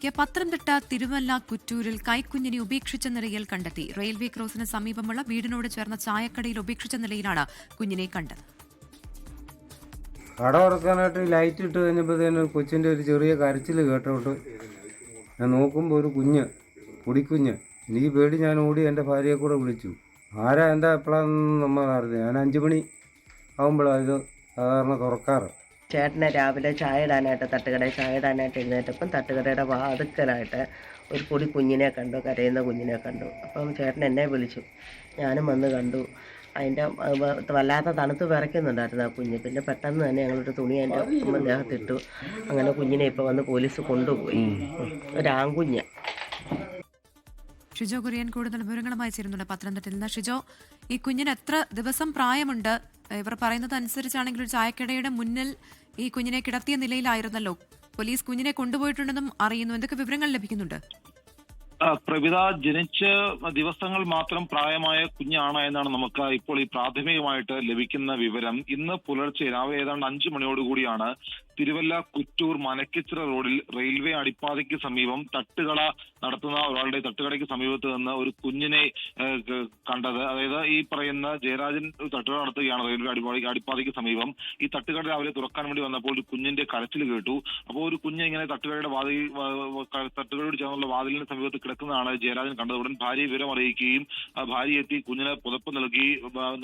പത്തനംതിട്ട തിരുവല്ല കുറ്റൂരിൽ കൈക്കുഞ്ഞിനെ ഉപേക്ഷിച്ച നിലയിൽ കണ്ടെത്തി. റെയിൽവേ ക്രോസിന് സമീപമുള്ള വീടിനോട് ചേർന്ന ചായക്കടയിൽ ഉപേക്ഷിച്ച നിലയിലാണ് കുഞ്ഞിനെ കണ്ടത്. കട തുറക്കാനായിട്ട് ലൈറ്റ് ഇട്ട് കഴിഞ്ഞപ്പോഴത്തേന് കൊച്ചിൻ്റെ ഒരു ചെറിയ കരച്ചിൽ കേട്ടോട്ട് ഞാൻ നോക്കുമ്പോൾ ഒരു കുഞ്ഞ്, പൊടിക്കുഞ്ഞ്. എനിക്ക് പേടി, ഞാൻ ഓടി എൻ്റെ ഭാര്യയെ കൂടെ വിളിച്ചു. ആരാ എന്താ എപ്പോഴാണെന്ന് നമ്മൾ അറിഞ്ഞു. ഞാൻ 5 മണി ആകുമ്പോഴാണ് ഇത് സാധാരണ തുറക്കാറ്. ചേട്ടനെ രാവിലെ ചായ ഇടാനായിട്ട് തട്ടുകടയിൽ ചായ ഇടാനായിട്ട് എഴുന്നേറ്റപ്പം തട്ടുകടയുടെ വാതുക്കലായിട്ട് ഒരു പൊടി കുഞ്ഞിനെ കണ്ടു, കരയുന്ന കുഞ്ഞിനെ കണ്ടു. അപ്പം ചേട്ടൻ എന്നെ വിളിച്ചു, ഞാനും വന്ന് കണ്ടു. അതിൻ്റെ വല്ലാത്ത തണുത്ത് വിറയ്ക്കുന്നുണ്ടായിരുന്നു ആ കുഞ്ഞ്. പിന്നെ പെട്ടെന്ന് തന്നെ ഞങ്ങളൊരു തുണി അതിൻ്റെ ദേഹത്തിട്ടു. അങ്ങനെ കുഞ്ഞിനെ ഇപ്പോൾ വന്ന് പോലീസ് കൊണ്ടുപോയി. ഒരു ആൺകുഞ്ഞ്. ഷിജോ കുര്യൻ കൂടുതൽ വിവരങ്ങളുമായി ചേരുന്നുണ്ട് പത്തനംതിട്ടയിൽ നിന്ന്. ഷിജോ, ഈ കുഞ്ഞിന് എത്ര ദിവസം പ്രായമുണ്ട്? ഇവർ പറയുന്നത് അനുസരിച്ചാണെങ്കിൽ ഒരു ചായക്കടയുടെ മുന്നിൽ ഈ കുഞ്ഞിനെ കിടത്തിയ നിലയിലായിരുന്നല്ലോ. പോലീസ് കുഞ്ഞിനെ കൊണ്ടുപോയിട്ടുണ്ടെന്നും അറിയുന്നു. എന്തൊക്കെ വിവരങ്ങൾ ലഭിക്കുന്നുണ്ട്? പ്രവിത, ജനിച്ച് ദിവസങ്ങൾ മാത്രം പ്രായമായ കുഞ്ഞാണ് എന്നാണ് നമുക്ക് ഇപ്പോൾ ഈ പ്രാഥമികമായിട്ട് ലഭിക്കുന്ന വിവരം. ഇന്ന് പുലർച്ചെ രാവിലെ ഏതാണ്ട് 5 മണിയോടുകൂടിയാണ് തിരുവല്ല കുറ്റൂർ മനക്കിച്ചിറ റോഡിൽ റെയിൽവേ അടിപ്പാതയ്ക്ക് സമീപം തട്ടുകട നടത്തുന്ന ഒരാളുടെ തട്ടുകടയ്ക്ക് സമീപത്ത് നിന്ന് ഒരു കുഞ്ഞിനെ കണ്ടത്. അതായത് ഈ പറയുന്ന ജയരാജൻ തട്ടുകട നടത്തുകയാണ് റെയിൽവേ അടിപ്പാതയ്ക്ക് സമീപം. ഈ തട്ടുകട രാവിലെ തുറക്കാൻ വേണ്ടി വന്നപ്പോൾ ഒരു കുഞ്ഞിന്റെ കരച്ചിൽ കേട്ടു. അപ്പോൾ ഒരു കുഞ്ഞ് ഇങ്ങനെ തട്ടുകടയോട് ചേർന്നുള്ള വാതിലിന് സമീപത്ത് കിടക്കുന്നതാണ് ജയരാജൻ കണ്ടത്. ഉടൻ ഭാര്യയെ വിവരം അറിയിക്കുകയും ഭാര്യ എത്തി കുഞ്ഞിനെ പുതപ്പ് നൽകി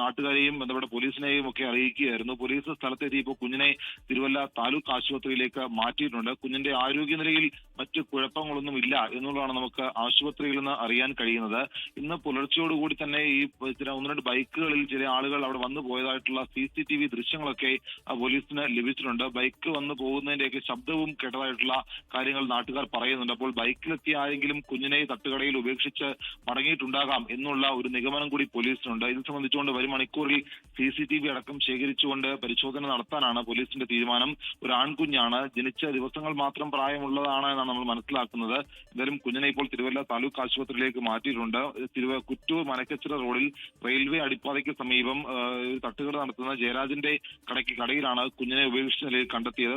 നാട്ടുകാരെയും ബന്ധപ്പെട്ട പോലീസിനെയും ഒക്കെ അറിയിക്കുകയായിരുന്നു. പോലീസ് സ്ഥലത്തെത്തിയപ്പോൾ കുഞ്ഞിനെ തിരുവല്ല താലൂക്ക് ആശുപത്രിയിലേക്ക് മാറ്റിയിട്ടുണ്ട്. കുഞ്ഞിന്റെ ആരോഗ്യനിലയിൽ മറ്റ് കുഴപ്പങ്ങളൊന്നും ഇല്ല എന്നുള്ളതാണ് നമുക്ക് ആശുപത്രിയിൽ നിന്ന് അറിയാൻ കഴിയുന്നത്. ഇന്ന് പുലർച്ചയോടുകൂടി തന്നെ ഈ 1-2 ബൈക്കുകളിൽ ചില ആളുകൾ അവിടെ വന്നു പോയതായിട്ടുള്ള CCTV ദൃശ്യങ്ങളൊക്കെ പോലീസിന് ലഭിച്ചിട്ടുണ്ട്. ബൈക്ക് വന്നു പോകുന്നതിന്റെയൊക്കെ ശബ്ദവും കേട്ടതായിട്ടുള്ള കാര്യങ്ങൾ നാട്ടുകാർ പറയുന്നുണ്ട്. അപ്പോൾ ബൈക്കിലെത്തിയ ആരെങ്കിലും കുഞ്ഞിനെ തട്ടുകടയിൽ ഉപേക്ഷിച്ച് മടങ്ങിയിട്ടുണ്ടാകാം എന്നുള്ള ഒരു നിഗമനം കൂടി പോലീസിനുണ്ട്. ഇത് സംബന്ധിച്ചുകൊണ്ട് വരും മണിക്കൂറിൽ CCTV അടക്കം ശേഖരിച്ചുകൊണ്ട് പരിശോധന നടത്താനാണ് പോലീസിന്റെ തീരുമാനം. ഒരു ആൺകുഞ്ഞാണ്, ജനിച്ച ദിവസങ്ങൾ മാത്രം പ്രായമുള്ളതാണ് എന്നാണ് നമ്മൾ മനസ്സിലാക്കുന്നത്. എന്തായാലും കുഞ്ഞിനെ ഇപ്പോൾ തിരുവല്ല താലൂക്ക് ആശുപത്രിയിലേക്ക് മാറ്റിയിട്ടുണ്ട്. കുറ്റൂർ മനക്കച്ചിറ റോഡിൽ റെയിൽവേ അടിപ്പാതയ്ക്ക് സമീപം തട്ടുകട നടത്തുന്ന ജയരാജന്റെ കടയിലാണ് കുഞ്ഞിനെ ഉപേക്ഷിച്ച നിലയിൽ കണ്ടെത്തിയത്.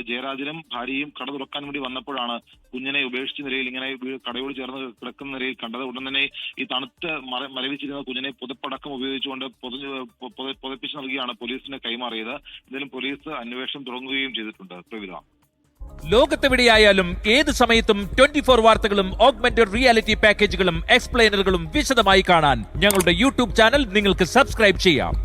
ജയരാജനും ഭാര്യയും കട തുറക്കാൻ വേണ്ടി വന്നപ്പോഴാണ് കുഞ്ഞിനെ ഉപേക്ഷിച്ച നിലയിൽ ഇങ്ങനെ കടയോട് ചേർന്ന് കിടക്കുന്ന നിലയിൽ കണ്ടത്. ഉടൻ തന്നെ ഈ തണുത്ത് മരവിച്ചിരുന്ന കുഞ്ഞിനെ പുതപ്പടക്കം ഉപയോഗിച്ചുകൊണ്ട് പുതപ്പിച്ച് നൽകിയാണ് പോലീസിന് കൈമാറിയത്. എന്തായാലും പോലീസ് അന്വേഷണം തുടങ്ങുകയും ചെയ്തിട്ടുണ്ട്. പ്രവിധ, ലോകത്തെവിടെയായാലും ഏത് സമയത്തും 24 വാർത്തകളും ഓഗ്മെന്റഡ് റിയാലിറ്റി പാക്കേജുകളും എക്സ്പ്ലെയിനറുകളും വിശദമായി കാണാൻ ഞങ്ങളുടെ YouTube ചാനൽ നിങ്ങൾക്ക് സബ്സ്ക്രൈബ് ചെയ്യാം.